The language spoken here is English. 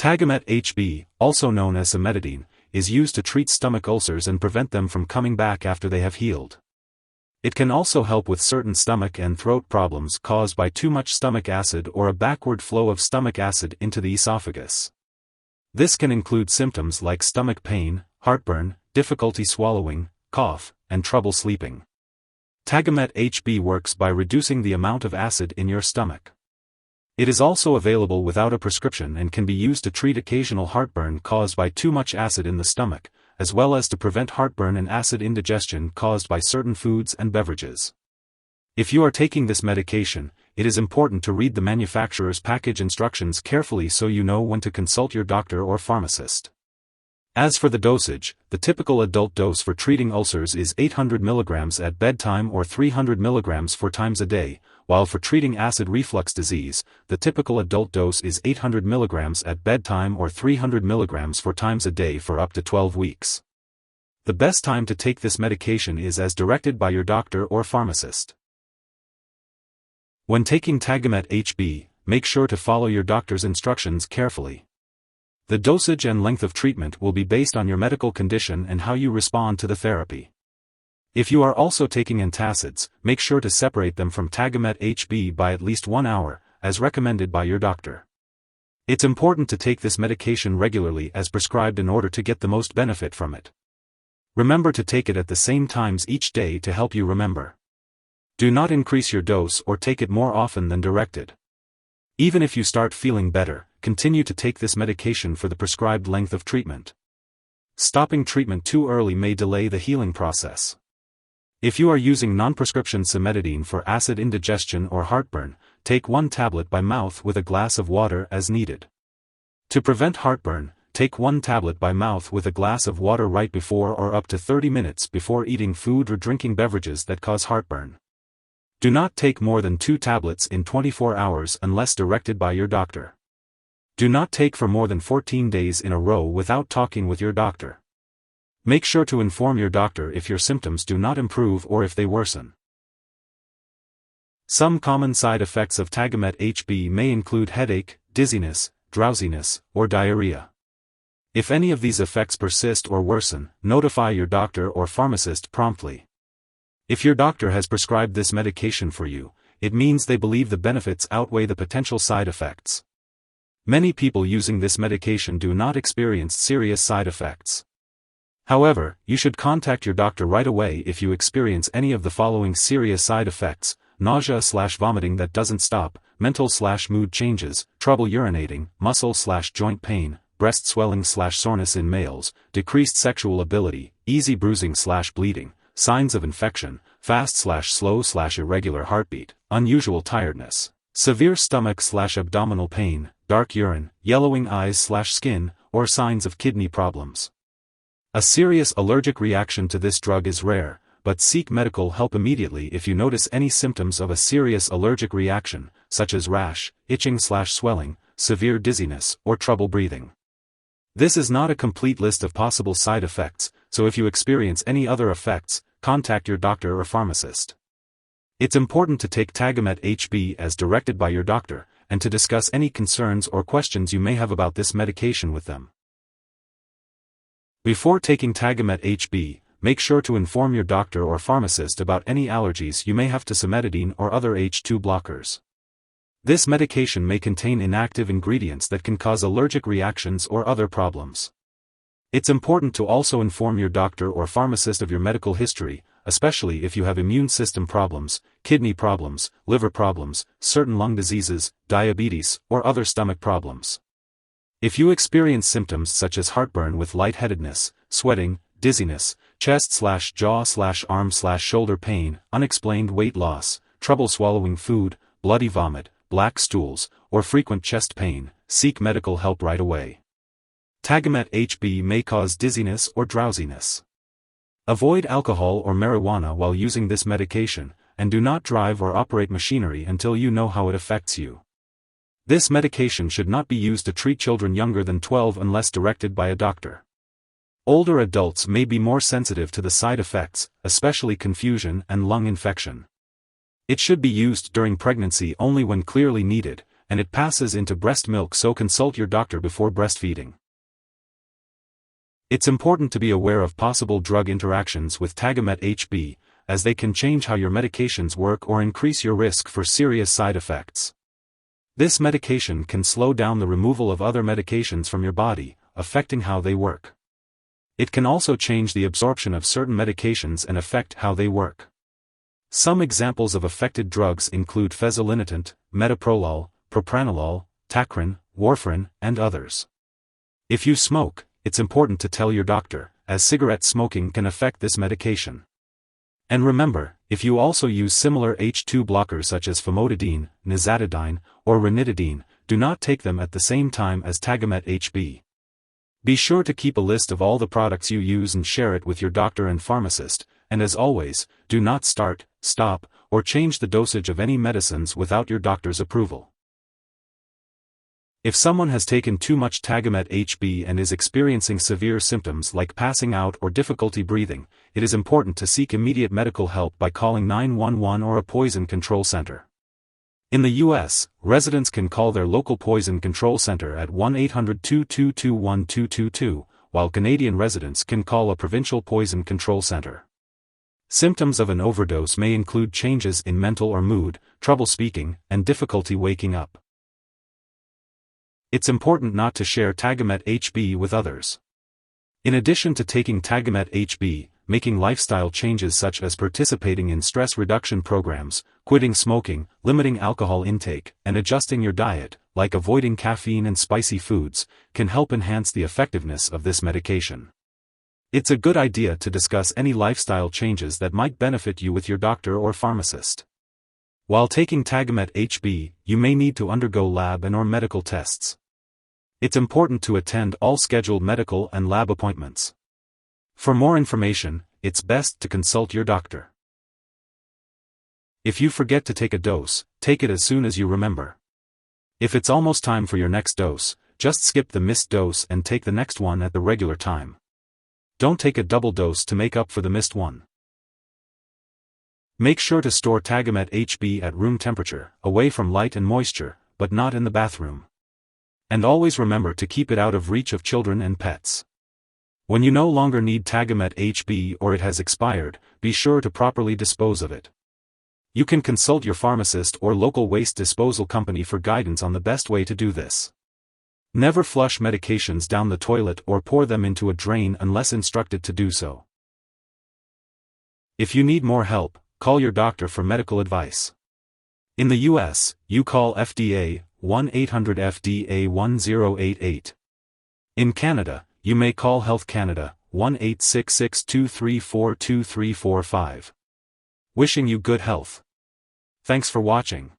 Tagamet Hb, also known as cimetidine, is used to treat stomach ulcers and prevent them from coming back after they have healed. It can also help with certain stomach and throat problems caused by too much stomach acid or a backward flow of stomach acid into the esophagus. This can include symptoms like stomach pain, heartburn, difficulty swallowing, cough, and trouble sleeping. Tagamet Hb works by reducing the amount of acid in your stomach. It is also available without a prescription and can be used to treat occasional heartburn caused by too much acid in the stomach, as well as to prevent heartburn and acid indigestion caused by certain foods and beverages. If you are taking this medication, it is important to read the manufacturer's package instructions carefully so you know when to consult your doctor or pharmacist. As for the dosage, the typical adult dose for treating ulcers is 800 mg at bedtime or 300 mg 4 times a day, while for treating acid reflux disease, the typical adult dose is 800 mg at bedtime or 300 mg 4 times a day for up to 12 weeks. The best time to take this medication is as directed by your doctor or pharmacist. When taking Tagamet Hb, make sure to follow your doctor's instructions carefully. The dosage and length of treatment will be based on your medical condition and how you respond to the therapy. If you are also taking antacids, make sure to separate them from Tagamet Hb by at least 1 hour, as recommended by your doctor. It's important to take this medication regularly as prescribed in order to get the most benefit from it. Remember to take it at the same times each day to help you remember. Do not increase your dose or take it more often than directed. Even if you start feeling better, continue to take this medication for the prescribed length of treatment. Stopping treatment too early may delay the healing process. If you are using non-prescription cimetidine for acid indigestion or heartburn, take 1 tablet by mouth with a glass of water as needed. To prevent heartburn, take 1 tablet by mouth with a glass of water right before or up to 30 minutes before eating food or drinking beverages that cause heartburn. Do not take more than 2 tablets in 24 hours unless directed by your doctor. Do not take for more than 14 days in a row without talking with your doctor. Make sure to inform your doctor if your symptoms do not improve or if they worsen. Some common side effects of Tagamet Hb may include headache, dizziness, drowsiness, or diarrhea. If any of these effects persist or worsen, notify your doctor or pharmacist promptly. If your doctor has prescribed this medication for you, it means they believe the benefits outweigh the potential side effects. Many people using this medication do not experience serious side effects. However, you should contact your doctor right away if you experience any of the following serious side effects: nausea/vomiting that doesn't stop, mental/mood changes, trouble urinating, muscle/joint pain, breast swelling/soreness in males, decreased sexual ability, easy bruising/bleeding, signs of infection, fast/slow/irregular heartbeat, unusual tiredness, severe stomach/abdominal pain, dark urine, yellowing eyes/skin, or signs of kidney problems. A serious allergic reaction to this drug is rare, but seek medical help immediately if you notice any symptoms of a serious allergic reaction, such as rash, itching/swelling, severe dizziness, or trouble breathing. This is not a complete list of possible side effects, so if you experience any other effects, contact your doctor or pharmacist. It's important to take Tagamet Hb as directed by your doctor, and to discuss any concerns or questions you may have about this medication with them. Before taking Tagamet Hb, make sure to inform your doctor or pharmacist about any allergies you may have to cimetidine or other H2 blockers. This medication may contain inactive ingredients that can cause allergic reactions or other problems. It's important to also inform your doctor or pharmacist of your medical history, especially if you have immune system problems, kidney problems, liver problems, certain lung diseases, diabetes, or other stomach problems. If you experience symptoms such as heartburn with lightheadedness, sweating, dizziness, chest/jaw/arm/shoulder pain, unexplained weight loss, trouble swallowing food, bloody vomit, black stools, or frequent chest pain, seek medical help right away. Tagamet Hb may cause dizziness or drowsiness. Avoid alcohol or marijuana while using this medication, and do not drive or operate machinery until you know how it affects you. This medication should not be used to treat children younger than 12 unless directed by a doctor. Older adults may be more sensitive to the side effects, especially confusion and lung infection. It should be used during pregnancy only when clearly needed, and it passes into breast milk, so consult your doctor before breastfeeding. It's important to be aware of possible drug interactions with Tagamet Hb, as they can change how your medications work or increase your risk for serious side effects. This medication can slow down the removal of other medications from your body, affecting how they work. It can also change the absorption of certain medications and affect how they work. Some examples of affected drugs include fezolinetant, metoprolol, propranolol, Tacrin, warfarin, and others. If you smoke, it's important to tell your doctor, as cigarette smoking can affect this medication. And remember, if you also use similar H2 blockers such as famotidine, nizatidine, or ranitidine, do not take them at the same time as Tagamet Hb. Be sure to keep a list of all the products you use and share it with your doctor and pharmacist, and as always, do not start, stop, or change the dosage of any medicines without your doctor's approval. If someone has taken too much Tagamet Hb and is experiencing severe symptoms like passing out or difficulty breathing, it is important to seek immediate medical help by calling 911 or a poison control center. In the U.S., residents can call their local poison control center at 1-800-222-1222, while Canadian residents can call a provincial poison control center. Symptoms of an overdose may include changes in mental or mood, trouble speaking, and difficulty waking up. It's important not to share Tagamet Hb with others. In addition to taking Tagamet Hb, making lifestyle changes such as participating in stress reduction programs, quitting smoking, limiting alcohol intake, and adjusting your diet, like avoiding caffeine and spicy foods, can help enhance the effectiveness of this medication. It's a good idea to discuss any lifestyle changes that might benefit you with your doctor or pharmacist. While taking Tagamet Hb, you may need to undergo lab and/or medical tests. It's important to attend all scheduled medical and lab appointments. For more information, it's best to consult your doctor. If you forget to take a dose, take it as soon as you remember. If it's almost time for your next dose, just skip the missed dose and take the next one at the regular time. Don't take a double dose to make up for the missed one. Make sure to store Tagamet Hb at room temperature, away from light and moisture, but not in the bathroom. And always remember to keep it out of reach of children and pets. When you no longer need Tagamet Hb or it has expired, be sure to properly dispose of it. You can consult your pharmacist or local waste disposal company for guidance on the best way to do this. Never flush medications down the toilet or pour them into a drain unless instructed to do so. If you need more help, call your doctor for medical advice. In the US, you call FDA 1-800-FDA-1088. In Canada, you may call Health Canada 1-866-234-2345. Wishing you good health. Thanks for watching.